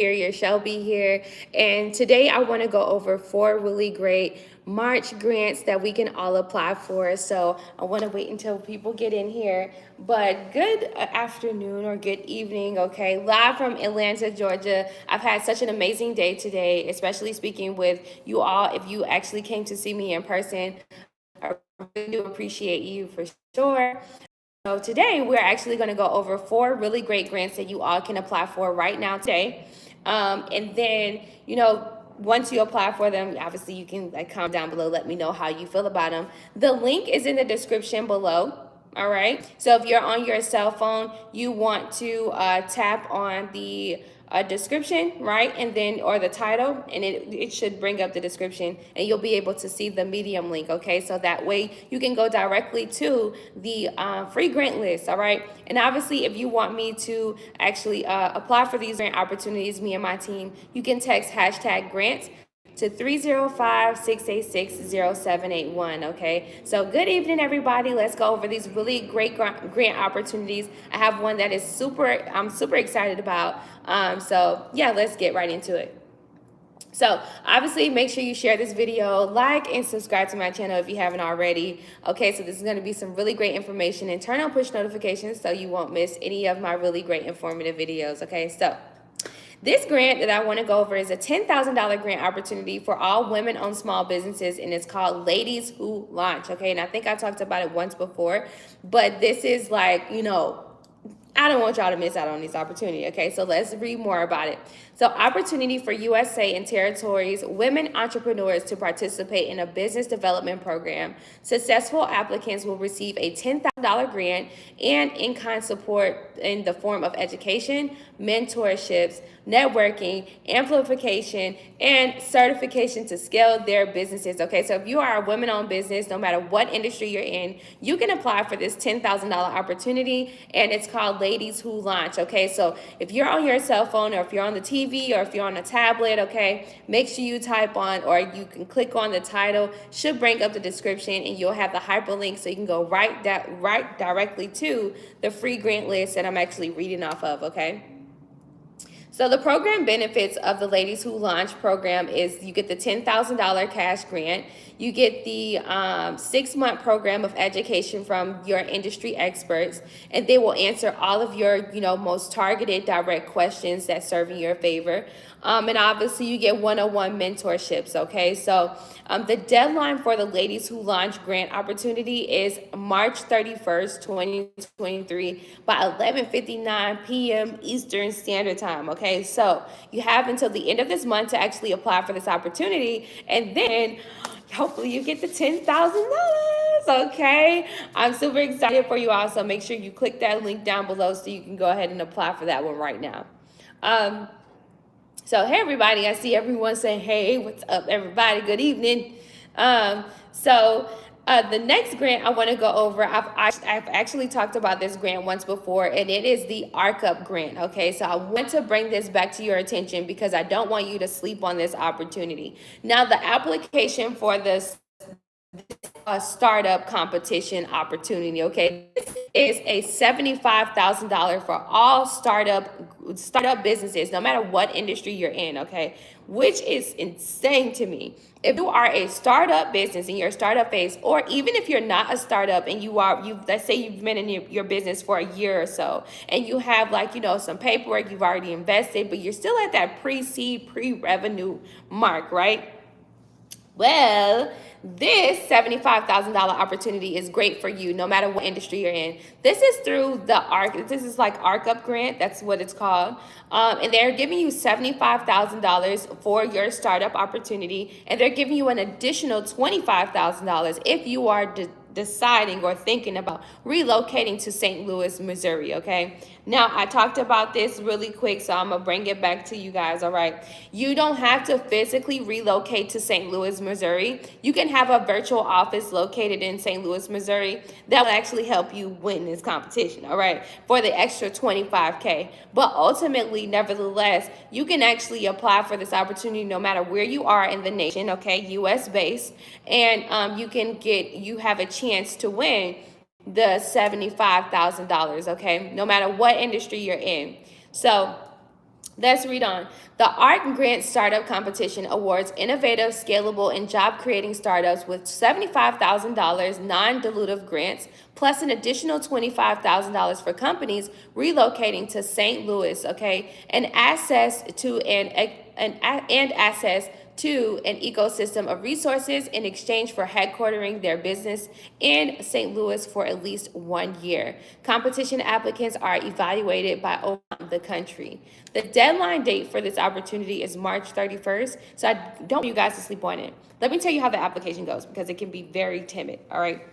Your Shelby here, and today I want to go over 4 really great March grants that we can all apply for. So I want to wait until people get in here, but good afternoon or good evening, okay? Live from Atlanta, Georgia. I've had such an amazing day today, especially speaking with you all. If you actually came to see me in person, I really do appreciate you for sure. So today we're actually going to go over 4 really great grants that you all can apply for right now today. And then, once you apply for them, obviously you can comment down below, let me know how you feel about them. The link is in the description below. All right. So if you're on your cell phone, you want to tap on the description, right? And then, or the title, and it should bring up the description and you'll be able to see the Medium link, okay? So that way you can go directly to the free grant list, all right? And obviously, if you want me to actually apply for these grant opportunities, me and my team, you can text #grants to 305-686-0781, okay? So good evening, everybody. Let's go over these really great grant opportunities. I have one that is I'm super excited about. So yeah, let's get right into it. So obviously make sure you share this video, like and subscribe to my channel if you haven't already. Okay, so this is going to be some really great information, and turn on push notifications so you won't miss any of my really great informative videos. Okay, so this grant that I want to go over is a $10,000 grant opportunity for all women-owned small businesses, and it's called Ladies Who Launch, okay? And I think I talked about it once before, but this is like, I don't want y'all to miss out on this opportunity, okay? So let's read more about it. So, opportunity for USA and territories women entrepreneurs to participate in a business development program. Successful applicants will receive a $10,000 grant and in-kind support in the form of education, mentorships, networking, amplification, and certification to scale their businesses. Okay, so if you are a women-owned business, no matter what industry you're in, you can apply for this $10,000 opportunity, and it's called Ladies Who Launch. Okay, so if you're on your cell phone, or if you're on the TV, or if you're on a tablet, okay, make sure you type on, or you can click on the title, should bring up the description, and you'll have the hyperlink so you can go right directly to the free grant list that I'm actually reading off of, okay? So the program benefits of the Ladies Who Launch program is you get the $10,000 cash grant, you get the 6-month program of education from your industry experts, and they will answer all of your most targeted direct questions that serve in your favor. And obviously you get one-on-one mentorships, okay? So the deadline for the Ladies Who Launch grant opportunity is March 31st, 2023 by 11:59 p.m. Eastern Standard Time, okay? So you have until the end of this month to actually apply for this opportunity, and then hopefully you get the $10,000, okay? I'm super excited for you all, so make sure you click that link down below so you can go ahead and apply for that one right now. So hey everybody, I see everyone saying, hey, what's up everybody, good evening. The next grant I want to go over, I've actually talked about this grant once before, and it is the ARC-UP grant, okay? So I want to bring this back to your attention because I don't want you to sleep on this opportunity. Now, the application for this startup competition opportunity, okay? This is a $75,000 for all startup businesses, no matter what industry you're in, okay? Which is insane to me. If you are a startup business in your startup phase, or even if you're not a startup and let's say you've been in your business for a year or so, and you have some paperwork, you've already invested, but you're still at that pre-seed, pre-revenue mark, right? Well, this $75,000 opportunity is great for you no matter what industry you're in. This is through the this is like ARC-UP grant, that's what it's called. And they're giving you $75,000 for your startup opportunity, and they're giving you an additional $25,000 if you are deciding or thinking about relocating to St. Louis, Missouri, okay? Now, I talked about this really quick, so I'm going to bring it back to you guys, all right? You don't have to physically relocate to St. Louis, Missouri. You can have a virtual office located in St. Louis, Missouri that will actually help you win this competition, all right, for the extra $25K. But ultimately, nevertheless, you can actually apply for this opportunity no matter where you are in the nation, okay, U.S. based, and you have a chance to win the $75,000, okay, no matter what industry you're in. So Let's read on. The ARC Grant Startup Competition awards innovative, scalable, and job-creating startups with $75,000 non-dilutive grants, plus an additional $25,000 for companies relocating to St. Louis, okay, and access to and access to an ecosystem of resources in exchange for headquartering their business in St. Louis for at least 1 year. Competition applicants are evaluated by over the country. The deadline date for this opportunity is March 31st, so I don't want you guys to sleep on it. Let me tell you how the application goes because it can be very timid, all right?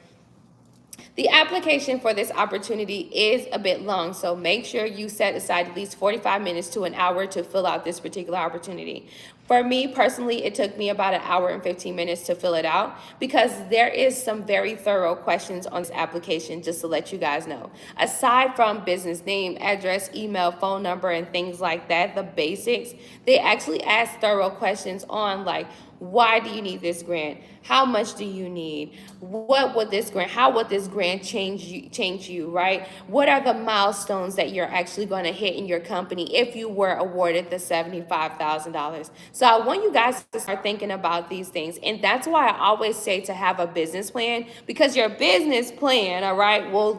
The application for this opportunity is a bit long, so make sure you set aside at least 45 minutes to an hour to fill out this particular opportunity. For me personally, it took me about an hour and 15 minutes to fill it out because there is some very thorough questions on this application, just to let you guys know. Aside from business name, address, email, phone number, and things like that, the basics, they actually ask thorough questions on like, why do you need this grant? How much do you need? How would this grant change you, right? What are the milestones that you're actually going to hit in your company if you were awarded the $75,000? So I want you guys to start thinking about these things. And that's why I always say to have a business plan, because your business plan, all right, will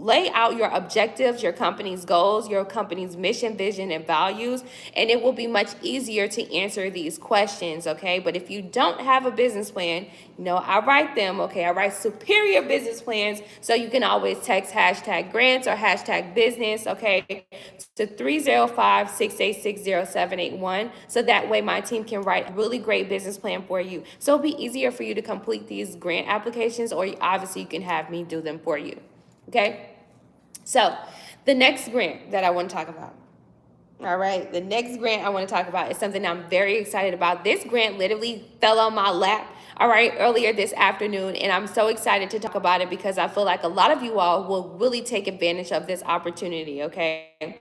lay out your objectives, your company's goals, your company's mission, vision, and values, and it will be much easier to answer these questions, okay? But if you don't have a business plan, I write them, okay? I write superior business plans, so you can always text hashtag grants or hashtag business, okay, to 305-686-0781, so that way my team can write a really great business plan for you. So it'll be easier for you to complete these grant applications, or obviously you can have me do them for you, okay? So the next grant that I want to talk about, all right, the next grant I want to talk about is something I'm very excited about. This grant literally fell on my lap, all right, earlier this afternoon, and I'm so excited to talk about it because I feel like a lot of you all will really take advantage of this opportunity, okay?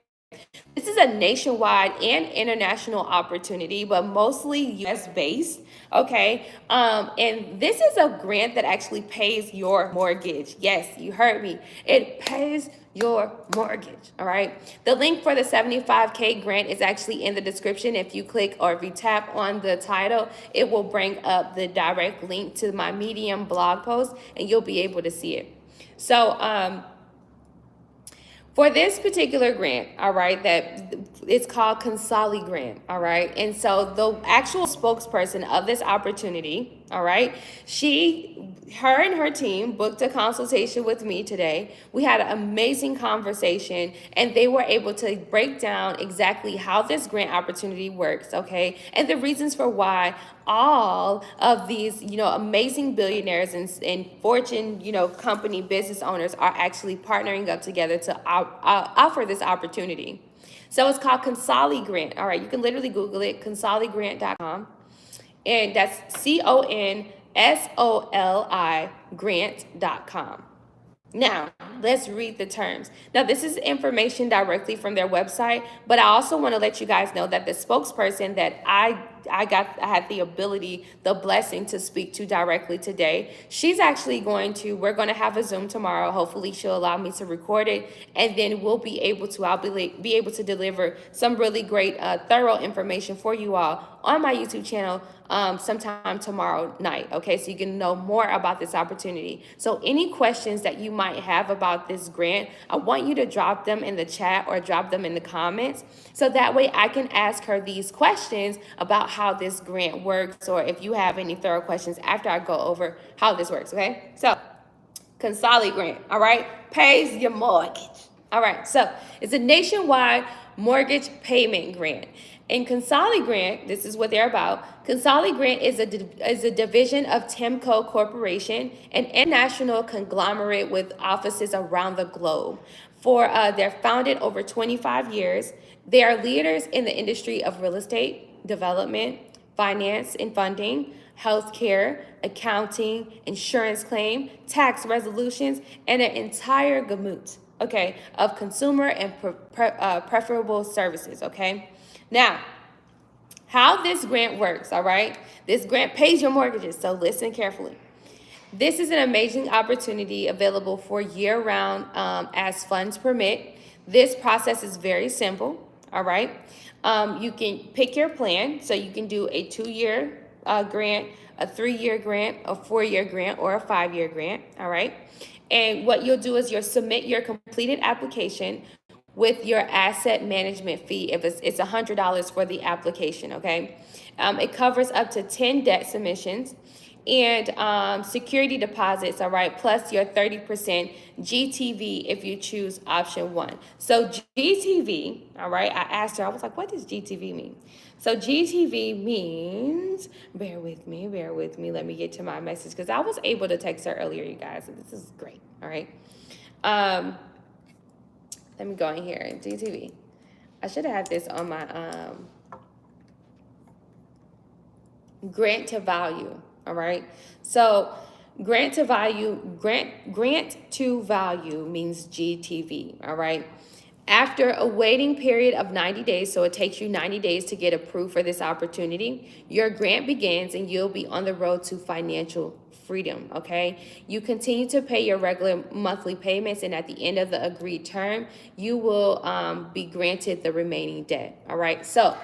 This is a nationwide and international opportunity, but mostly US based, okay? And this is a grant that actually pays your mortgage. Yes, you heard me. It pays your mortgage, all right? The link for the 75K grant is actually in the description. If you click or if you tap on the title, it will bring up the direct link to my Medium blog post and you'll be able to see it. So, for this particular grant, all right, that it's called Consoli Grant, all right? And so the actual spokesperson of this opportunity, all right, her and her team booked a consultation with me today. We had an amazing conversation and they were able to break down exactly how this grant opportunity works, okay? And the reasons for why all of these, amazing billionaires and Fortune, company business owners are actually partnering up together to offer this opportunity. So it's called Consoli Grant. All right, you can literally Google it, consoligrant.com. And that's CONSOLI grant.com. Now, let's read the terms. Now, this is information directly from their website, but I also want to let you guys know that the spokesperson that I had the blessing to speak to directly today. She's actually we're going to have a Zoom tomorrow. Hopefully she'll allow me to record it, and then I'll be able to deliver some really great, thorough information for you all on my YouTube channel sometime tomorrow night, okay? So you can know more about this opportunity. So any questions that you might have about this grant, I want you to drop them in the chat or drop them in the comments, so that way I can ask her these questions about how this grant works, or if you have any thorough questions after I go over how this works, okay? So, Consoli Grant, all right, pays your mortgage. All right, so it's a nationwide mortgage payment grant. And Consoli Grant, this is what they're about. Consoli Grant is a division of Timco Corporation, an international conglomerate with offices around the globe. They're founded over 25 years. They are leaders in the industry of real estate, development, finance and funding, healthcare, accounting, insurance claim, tax resolutions, and an entire gamut, okay, of consumer and preferable services, okay? Now, how this grant works, all right? This grant pays your mortgages, so listen carefully. This is an amazing opportunity available for year-round as funds permit. This process is very simple, All right. You can pick your plan. So you can do a 2-year grant, a 3-year grant, a 4-year grant, or a 5-year grant. All right. And what you'll do is you'll submit your completed application with your asset management fee. If it's $100 for the application, okay? It covers up to 10 debt submissions and security deposits, all right, plus your 30% GTV if you choose option 1. So GTV, all right, I asked her, I was like, what does GTV mean? So GTV means, bear with me, let me get to my message, because I was able to text her earlier, you guys, so this is great, all right? Let me go in here, GTV. I should have had this on my grant to value, all right? So grant to value means GTV, all right? After a waiting period of 90 days, so it takes you 90 days to get approved for this opportunity, your grant begins and you'll be on the road to financial freedom, okay? You continue to pay your regular monthly payments, and at the end of the agreed term, you will be granted the remaining debt, all right? So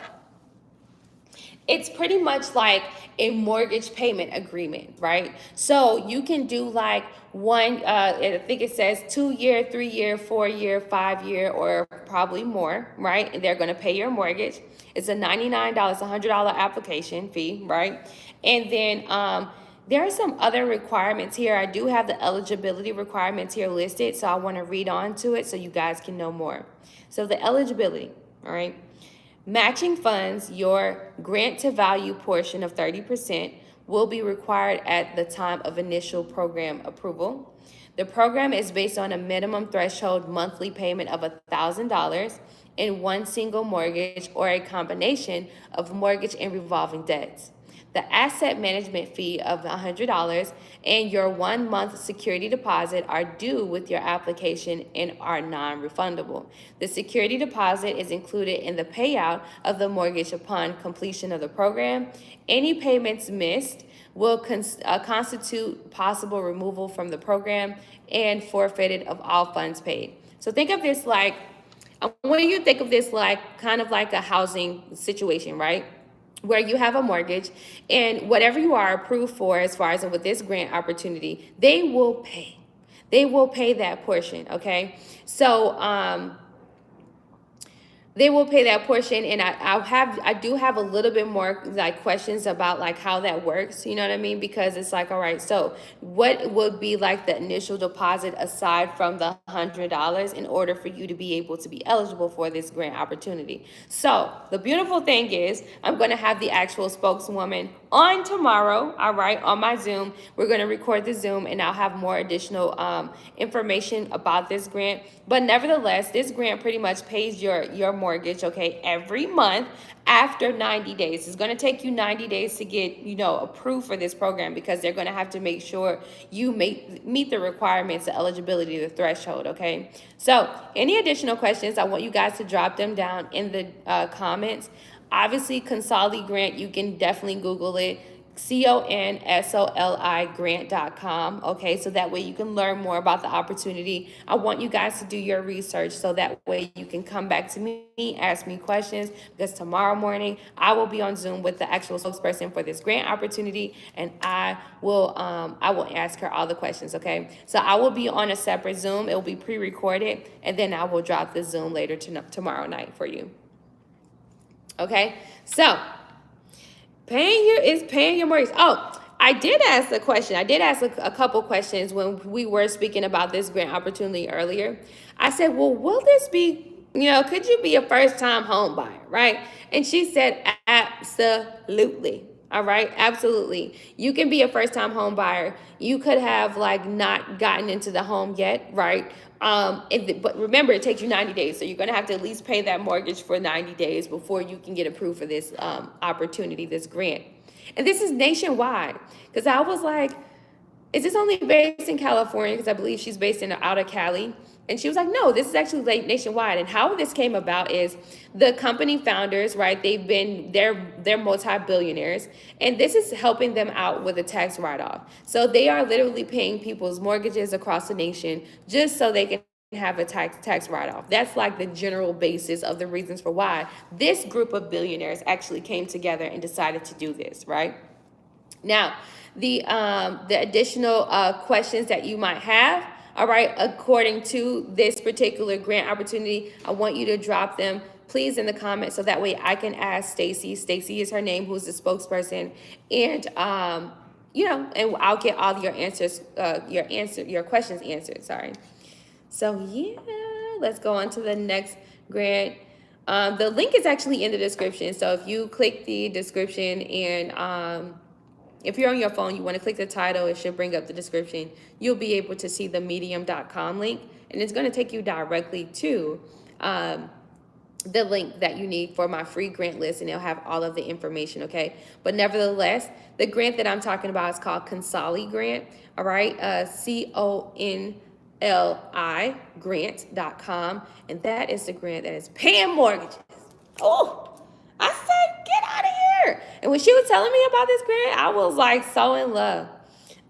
it's pretty much like a mortgage payment agreement, right? So you can do like one, I think it says 2-year, 3-year, 4-year, 5-year, or probably more, right? And they're going to pay your mortgage. It's a $99, $100 application fee, right? And then there are some other requirements here. I do have the eligibility requirements here listed, so I want to read on to it so you guys can know more. So the eligibility, all right? Matching funds, your grant to value portion of 30% will be required at the time of initial program approval. The program is based on a minimum threshold monthly payment of $1,000 in one single mortgage or a combination of mortgage and revolving debts. The asset management fee of $100 and your 1-month security deposit are due with your application and are non-refundable. The security deposit is included in the payout of the mortgage upon completion of the program. Any payments missed will constitute possible removal from the program and forfeited of all funds paid. So think of this like, I want you to think of this like kind of like a housing situation, right? Where you have a mortgage and whatever you are approved for as far as with this grant opportunity, they will pay. They will pay that portion, okay? So they will pay that portion, and I do have a little bit more like questions about like how that works, you know what I mean? Because it's like, all right, so what would be like the initial deposit aside from the $100 in order for you to be able to be eligible for this grant opportunity? So the beautiful thing is I'm going to have the actual spokeswoman on tomorrow, all right, on my Zoom. We're going to record the Zoom, and I'll have more additional information about this grant. But nevertheless, this grant pretty much pays your mortgage, okay, every month after 90 days. It's going to take you 90 days to get, approved for this program, because they're going to have to make sure you meet the requirements, the eligibility, the threshold, okay? So any additional questions, I want you guys to drop them down in the comments. Obviously, Consoli Grant, you can definitely Google it. CONSOLI grant.com. Okay, so that way you can learn more about the opportunity. I want you guys to do your research so that way you can come back to me, ask me questions, because tomorrow morning I will be on Zoom with the actual spokesperson for this grant opportunity, and I will ask her all the questions. Okay, so I will be on a separate Zoom. It will be pre-recorded, and then I will drop the Zoom later tomorrow night for you. Okay, so paying your mortgage. Oh, I did ask a question. I did ask a couple questions when we were speaking about this grant opportunity earlier. I said, well, will this be, could you be a first-time home buyer, right? And she said, absolutely. All right, absolutely. You can be a first-time home buyer. You could have like not gotten into the home yet, right? But remember, it takes you 90 days. So you're going to have to at least pay that mortgage for 90 days before you can get approved for this opportunity, this grant. And this is nationwide, because I was like, is this only based in California? Because I believe she's based out of Cali. And she was like, no, this is actually like nationwide. And how this came about is the company founders, right? They're multi-billionaires, and this is helping them out with a tax write-off. So they are literally paying people's mortgages across the nation just so they can have a tax write-off. That's like the general basis of the reasons for why this group of billionaires actually came together and decided to do this, right? Now, the additional questions that you might have, all right, according to this particular grant opportunity, I want you to drop them please in the comments so that way I can ask Stacy. Stacy is her name, who's the spokesperson, and and I'll get all your answers, your questions answered. Sorry. So yeah, let's go on to the next grant. The link is actually in the description. So if you click the description and if you're on your phone, you want to click the title, it should bring up the description. You'll be able to see the medium.com link, and it's going to take you directly to the link that you need for my free grant list, and it'll have all of the information, okay? But nevertheless, the grant that I'm talking about is called Consoli Grant, all right? CONLI grant.com, and that is the grant that is paying mortgages. Oh, I said, get out of here. And when she was telling me about this grant, I was like so in love.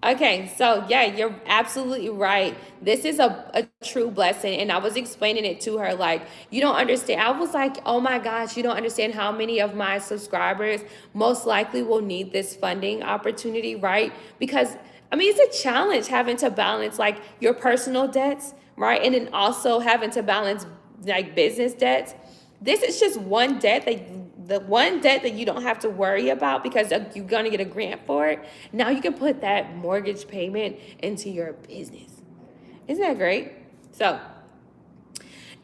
Okay, so yeah, you're absolutely right. This is a true blessing. And I was explaining it to her, like, you don't understand. I was like, oh my gosh, you don't understand how many of my subscribers most likely will need this funding opportunity, right? Because, I mean, it's a challenge having to balance like your personal debts, right? And then also having to balance like business debts. This is just one debt that you don't have to worry about because you're going to get a grant for it. Now you can put that mortgage payment into your business. Isn't that great? So,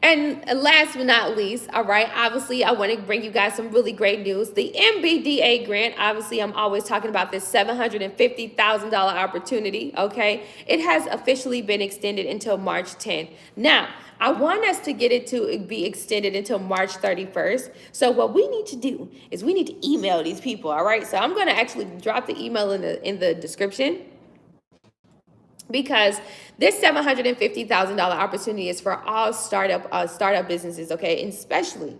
and last but not least, all right, obviously I want to bring you guys some really great news. The MBDA grant, obviously I'm always talking about this $750,000 opportunity, okay? It has officially been extended until March 10th. Now, I want us to get it to be extended until March 31st. So what we need to do is we need to email these people, all right? So I'm going to actually drop the email in the description, because this $750,000 opportunity is for all startup businesses, okay? And especially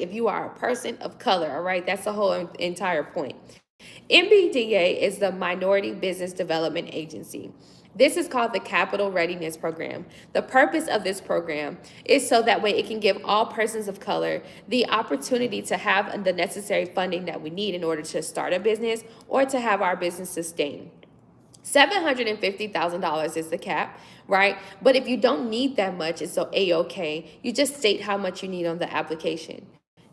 if you are a person of color, all right? That's the whole entire point. MBDA is the Minority Business Development Agency. This is called the Capital Readiness Program. The purpose of this program is so that way it can give all persons of color the opportunity to have the necessary funding that we need in order to start a business or to have our business sustained. $750,000 is the cap, right? But if you don't need that much, it's so A-okay. You just state how much you need on the application.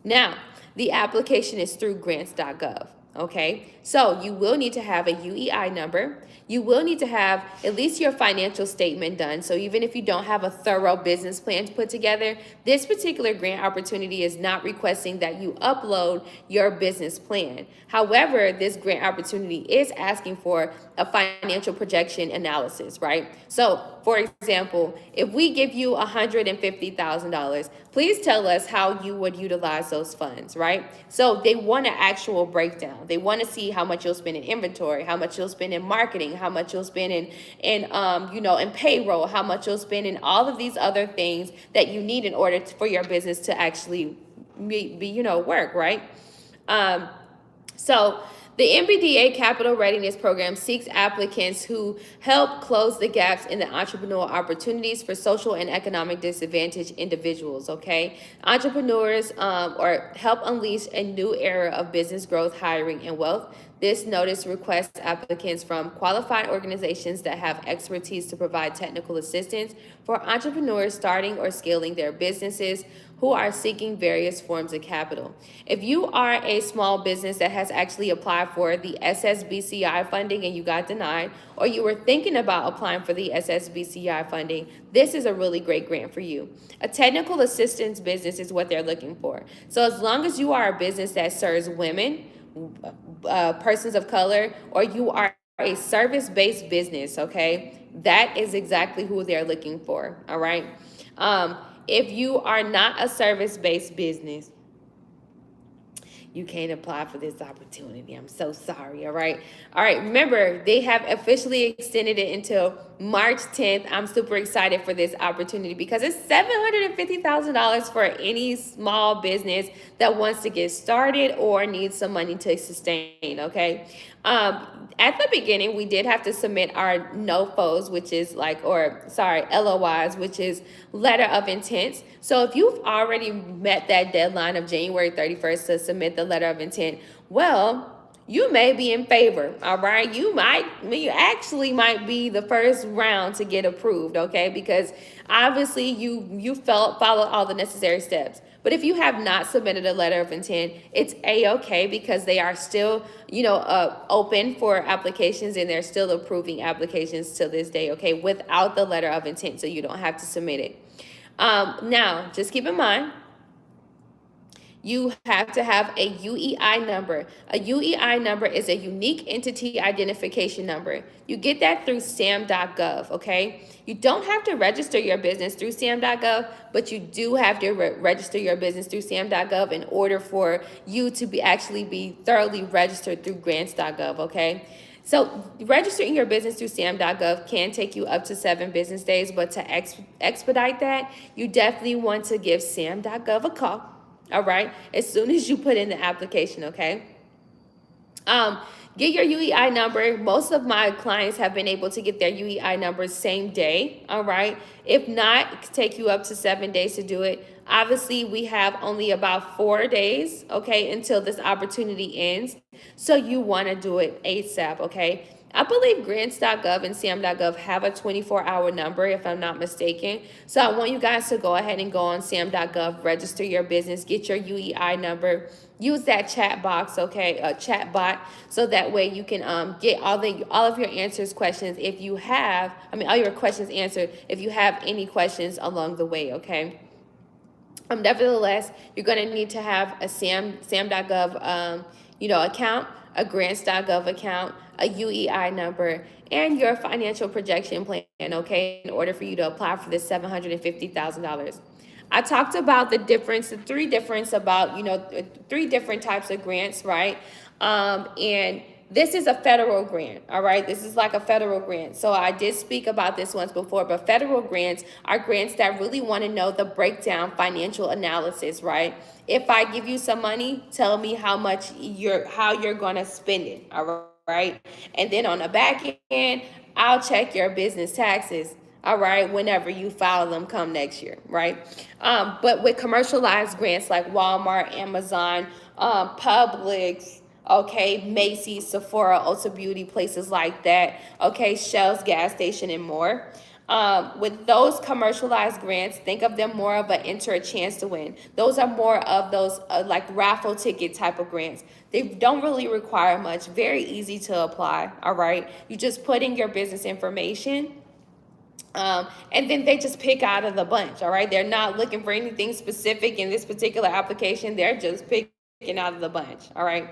Now, the application is through grants.gov, okay? So you will need to have a UEI number. You will need to have at least your financial statement done. So even if you don't have a thorough business plan to put together, this particular grant opportunity is not requesting that you upload your business plan. However, this grant opportunity is asking for a financial projection analysis, right? So for example, if we give you $150,000, please tell us how you would utilize those funds, right? So they want an actual breakdown. They want to see how much you'll spend in inventory, how much you'll spend in marketing, how much you'll spend in payroll, how much you'll spend in all of these other things that you need in order for your business to actually work, right? So the MBDA Capital Readiness Program seeks applicants who help close the gaps in the entrepreneurial opportunities for social and economic disadvantaged individuals, okay? Entrepreneurs or help unleash a new era of business growth, hiring, and wealth. This notice requests applicants from qualified organizations that have expertise to provide technical assistance for entrepreneurs starting or scaling their businesses who are seeking various forms of capital. If you are a small business that has actually applied for the SSBCI funding and you got denied, or you were thinking about applying for the SSBCI funding, this is a really great grant for you. A technical assistance business is what they're looking for. So as long as you are a business that serves women, persons of color, or you are a service-based business, okay, that is exactly who they're looking for, all right? If you are not a service-based business, you can't apply for this opportunity. I'm so sorry, all right? All right, remember, they have officially extended it until March 10th. I'm super excited for this opportunity because it's $750,000 for any small business that wants to get started or needs some money to sustain. Okay. At the beginning, we did have to submit our NOFOs, which is LOIs, which is letter of intent. So if you've already met that deadline of January 31st to submit the letter of intent, well, you may be in favor, all right? You actually might be the first round to get approved, okay? Because obviously you followed all the necessary steps. But if you have not submitted a letter of intent, it's a-okay because they are still, open for applications and they're still approving applications to this day, okay, without the letter of intent, so you don't have to submit it. Now, just keep in mind, you have to have a UEI number. A UEI number is a unique entity identification number. You get that through SAM.gov, okay? You don't have to register your business through SAM.gov, but you do have to register your business through SAM.gov in order for you to actually be thoroughly registered through grants.gov, okay? So registering your business through SAM.gov can take you up to 7 business days, but to expedite that, you definitely want to give SAM.gov a call. All right, as soon as you put in the application, okay? Get your UEI number. Most of my clients have been able to get their UEI numbers same day, all right? If not, it could take you up to 7 days to do it. Obviously, we have only about 4 days, okay, until this opportunity ends. So you want to do it ASAP, okay? I believe grants.gov and SAM.gov have a 24-hour number, if I'm not mistaken. So I want you guys to go ahead and go on SAM.gov, register your business, get your UEI number, use that chat box, okay, a chat bot, so that way you can get all of your questions if you have, all your questions answered if you have any questions along the way, okay? Nevertheless, you're going to need to have a SAM.gov, account, a grants.gov account, a UEI number, and your financial projection plan, okay, in order for you to apply for this $750,000. I talked about three different types of grants, right? And this is a federal grant, all right? This is like a federal grant. So I did speak about this once before, but federal grants are grants that really want to know the breakdown financial analysis, right? If I give you some money, tell me how you're going to spend it, all right? And then on the back end, I'll check your business taxes, all right, whenever you file them come next year, right? But with commercialized grants like Walmart, Amazon, Publix, okay, Macy's, Sephora, Ulta Beauty, places like that, okay, Shell's gas station and more. With those commercialized grants, think of them more of an enter a chance to win. Those are more of those like raffle ticket type of grants. They don't really require much, very easy to apply, all right? You just put in your business information, and then they just pick out of the bunch, all right? They're not looking for anything specific in this particular application. They're just picking out of the bunch, all right?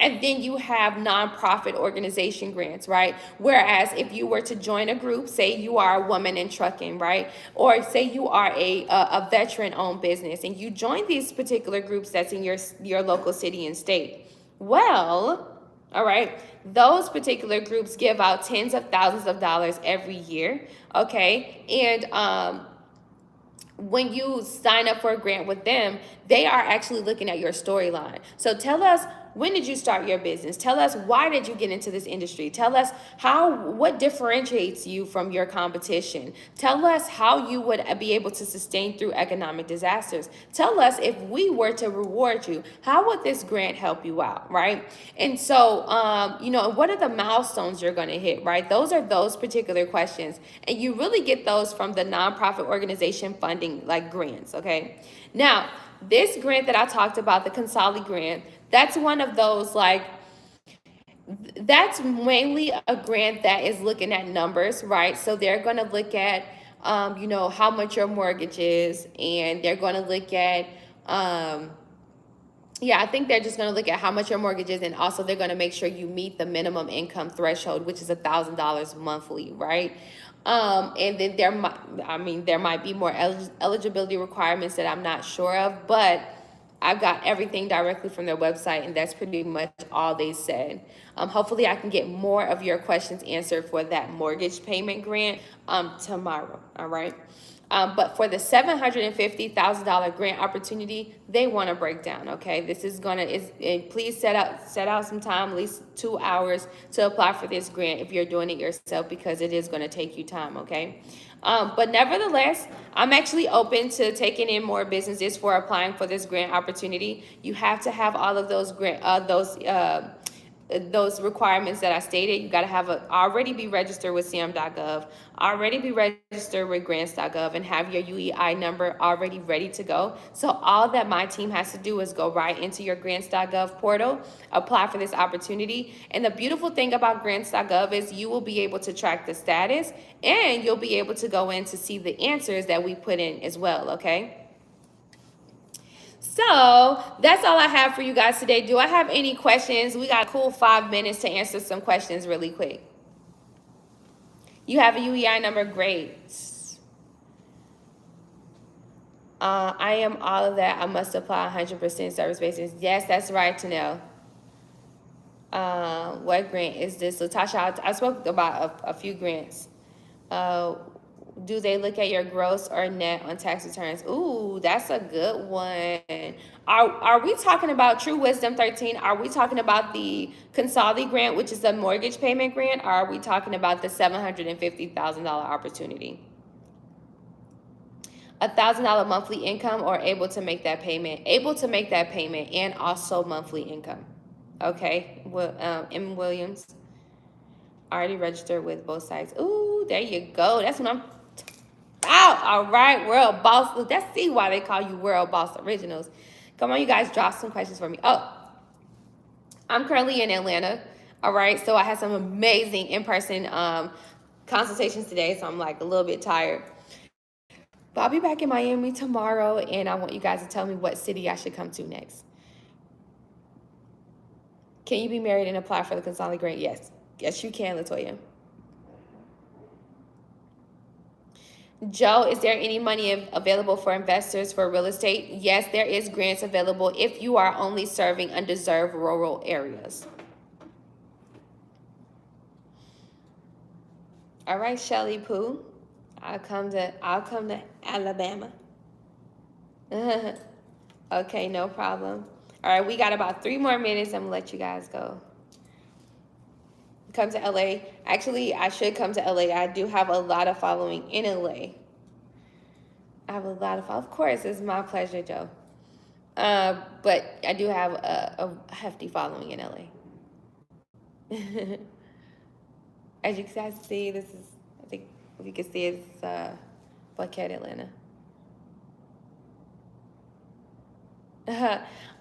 And then you have nonprofit organization grants, right? Whereas if you were to join a group, say you are a woman in trucking, right? Or say you are a veteran-owned business and you join these particular groups that's in your local city and state. Well, all right, those particular groups give out tens of thousands of dollars every year, okay? And when you sign up for a grant with them, they are actually looking at your storyline. So tell us, when did you start your business? Tell us, why did you get into this industry? Tell us what differentiates you from your competition. Tell us how you would be able to sustain through economic disasters. Tell us, if we were to reward you, how would this grant help you out, right? And so, what are the milestones you're going to hit, right? Those are those particular questions. And you really get those from the nonprofit organization funding, like grants, okay? Now, this grant that I talked about, the consulting grant, that's one of those, that's mainly a grant that is looking at numbers, right? So they're going to look at, how much your mortgage is, and they're going to look at, I think they're just going to look at how much your mortgage is, and also they're going to make sure you meet the minimum income threshold, which is $1,000 monthly, right? And then there might be more eligibility requirements that I'm not sure of, but I got everything directly from their website, and that's pretty much all they said. Hopefully, I can get more of your questions answered for that mortgage payment grant tomorrow. All right. But for the $750,000 grant opportunity, they want to break down. Okay, this is please set out some time, at least 2 hours, to apply for this grant if you're doing it yourself, because it is going to take you time. Okay, but nevertheless, I'm actually open to taking in more businesses for applying for this grant opportunity. You have to have all of those requirements that I stated. You got to already be registered with SAM.gov, already be registered with grants.gov, and have your UEI number already ready to go. So all that my team has to do is go right into your grants.gov portal, apply for this opportunity. And the beautiful thing about grants.gov is you will be able to track the status, and you'll be able to go in to see the answers that we put in as well, okay? So that's all I have for you guys today. Do I have any questions? We got a cool 5 minutes to answer some questions really quick. You have a UEI number, great. I am all of that. I must apply 100% service basis. Yes, that's right, Tanel. What grant is this? Latasha, I spoke about a few grants. Do they look at your gross or net on tax returns? Ooh, that's a good one. Are we talking about True Wisdom 13? Are we talking about the Consolidate grant, which is the mortgage payment grant? Or are we talking about the $750,000 opportunity? $1,000 monthly income, or able to make that payment? Able to make that payment, and also monthly income. Okay, well, M. Williams, already registered with both sides. Ooh, there you go. That's what I'm out. All right, World Boss. Let's see why they call you World Boss Originals. Come on, you guys, drop some questions for me. Oh, I'm currently in Atlanta. All right, so I had some amazing in-person consultations today, so I'm like a little bit tired. But I'll be back in Miami tomorrow, and I want you guys to tell me what city I should come to next. Can you be married and apply for the Consolidate grant? Yes. Yes, you can, Latoya. Joe, is there any money available for investors for real estate? Yes, there is grants available if you are only serving undeserved rural areas. All right, Shelly Pooh. I'll come to Alabama. Okay, no problem. All right, we got about 3 more minutes. I'm gonna let you guys go. Come to LA. Actually, I should come to LA. I do have a lot of following in LA. I have a lot of course, it's my pleasure, Joe. But I do have a hefty following in LA. As you guys see, this is, I think if you can see, it's Buckhead, Atlanta.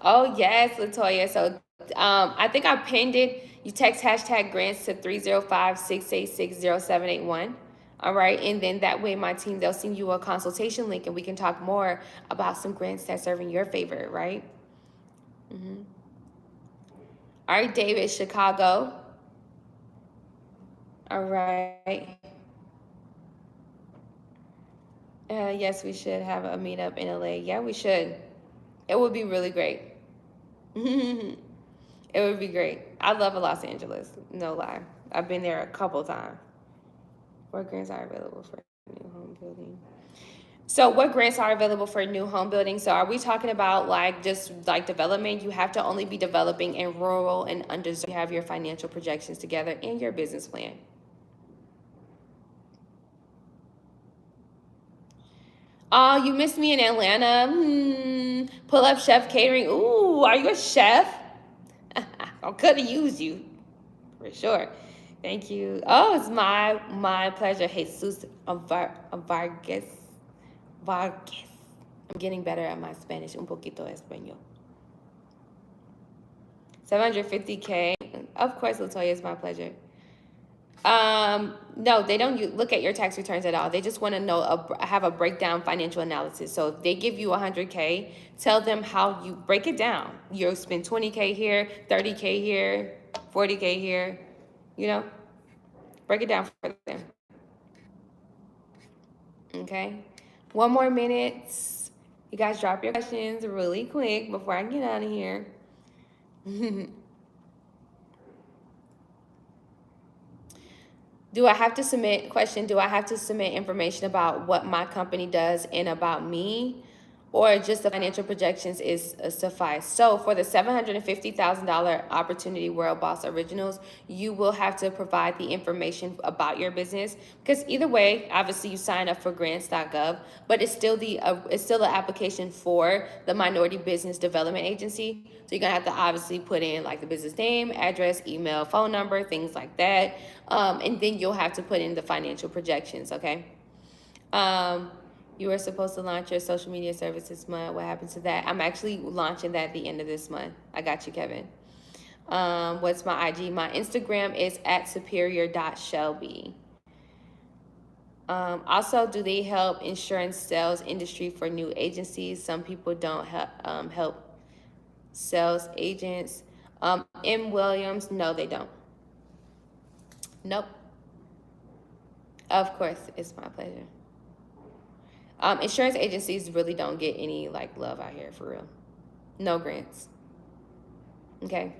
Oh yes, Latoya. So I think I pinned it. You text hashtag grants to 305-686-0781. All right, and then that way my team, they'll send you a consultation link, and we can talk more about some grants that serve in your favor, right? All right, David, Chicago. All right. Yes, we should have a meetup in LA. Yeah, we should. It would be really great. It would be great. I love Los Angeles, no lie. I've been there a couple times. What grants are available for new home building? So what grants are available for new home building? So are we talking about like just like development? You have to only be developing in rural and underserved. You have your financial projections together and your business plan. Oh, you missed me in Atlanta. Pull up chef catering. Ooh, are you a chef? I could have used you for sure. Thank you. Oh, it's my pleasure. Jesus Vargas. Vargas. I'm getting better at my Spanish. Un poquito de español. 750K. Of course, Latoya, it's my pleasure. No, they don't look at your tax returns at all. They just want to know, have a breakdown financial analysis. So if they give you 100K, tell them how you break it down. You'll spend 20K here, 30K here, 40K here, you know, break it down for them. Okay. 1 more minute. You guys drop your questions really quick before I get out of here. Do I have to submit question? Do I have to submit information about what my company does and about me, or just the financial projections is suffice? So for the $750,000 Opportunity World Boss Originals, you will have to provide the information about your business, because either way, obviously you sign up for grants.gov, but it's still an application for the Minority Business Development Agency. So you're gonna have to obviously put in like the business name, address, email, phone number, things like that. And then you'll have to put in the financial projections, okay? You were supposed to launch your social media service this month. What happened to that? I'm actually launching that at the end of this month. I got you, Kevin. What's my IG? My Instagram is at superior.shelby. Also, do they help insurance sales industry for new agencies? Some people don't help sales agents. M. Williams, no, they don't. Nope. Of course, it's my pleasure. Insurance agencies really don't get any like love out here for real. No grants. Okay.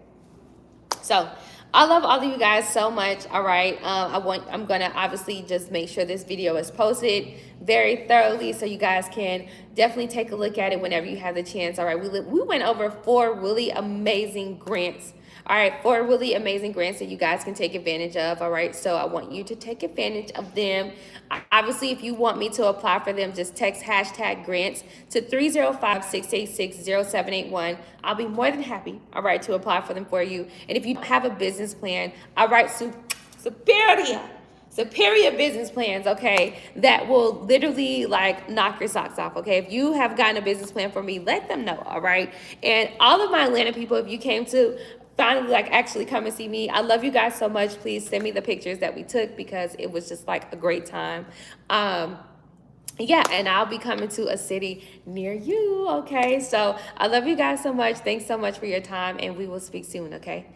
So I love all of you guys so much. All right. I'm gonna obviously just make sure this video is posted very thoroughly so you guys can definitely take a look at it whenever you have the chance. All right. We went over 4 really amazing grants. All right, 4 really amazing grants that you guys can take advantage of. All right, so I want you to take advantage of them. Obviously, if you want me to apply for them, just text hashtag grants to 305-686-0781. I'll be more than happy, all right, to apply for them for you. And if you have a business plan, all right, superior business plans, okay, that will literally like knock your socks off, okay? If you have gotten a business plan for me, let them know, all right? And all of my Atlanta people, if you came to finally like actually come and see me, I love you guys so much. Please send me the pictures that we took because it was just like a great time. Yeah, and I'll be coming to a city near you, okay? So I love you guys so much. Thanks so much for your time, and we will speak soon, okay?